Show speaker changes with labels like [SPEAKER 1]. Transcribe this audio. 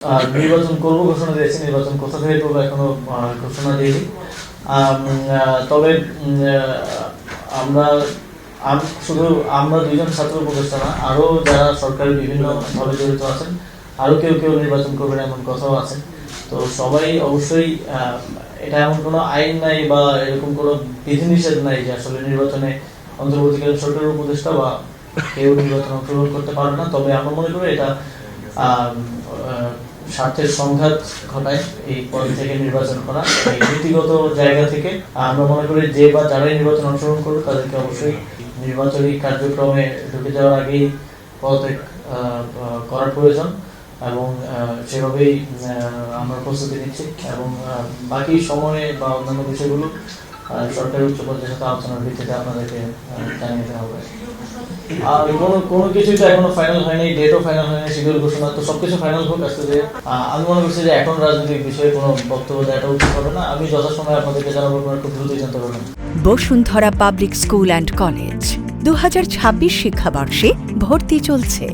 [SPEAKER 1] নির্বাচন করব ঘোষণা দিয়েছে, নির্বাচন কোথা থেকে করবো এখনো ঘোষণা দিইনি। তবে আমরা শুধু আমরা দুইজন ছাত্র উপদেষ্টা না, আরো যারা সরকারের বিভিন্ন ভাবে জড়িত আছেন, আরো কেউ কেউ নির্বাচন করবেন এমন কথাও আছে। তো সবাই অবশ্যই এটা এমন কোনো আইন নাই বা এরকম কোনো বিধিনিষেধ নাই যে আসলে নির্বাচনে অন্তর্বর্তীকালীন সরকারের উপদেষ্টা বা কেউ নির্বাচনে অংশগ্রহণ করতে পারবে না। তবে আমরা মনে করি এটা স্বার্থের সংঘাত ঘটায় এই পদ থেকে নির্বাচন করা। এই নীতিগত জায়গা থেকে আমরা মনে করি যে বা যারাই নির্বাচন অংশগ্রহণ করবে তাদেরকে অবশ্যই নির্বাচনী কার্যক্রমে ঢুকে যাওয়ার আগেই পদত্যাগ করার প্রয়োজন এবং সেভাবেই আমরা প্রস্তুতি নিচ্ছি এবং বাকি সময়ে বা অন্যান্য বিষয়গুলো সরকারি উচ্চ পর্যায়ের সাথে আলোচনার ভিত্তিতে আপনাদেরকে জানিয়ে দেওয়া হবে। আর কোনো কিছুই তো এখনো ফাইনাল হয়নি, ডেটও ফাইনাল হয়নি, শিডিউল ঘোষণা, তো সবকিছু ফাইনাল হোক আসলে যে আমি মনে করছি যে এখন রাজনৈতিক বিষয়ে কোনো বক্তব্য দেওয়াটা উচিত হবে না। আমি যথাসময়ে আপনাদেরকে জানাবো, আপনারা খুব দ্রুতই জানতে পারবেন।
[SPEAKER 2] Bashundhara public school and college 2026 শিক্ষাবর্ষে ভর্তি চলছে।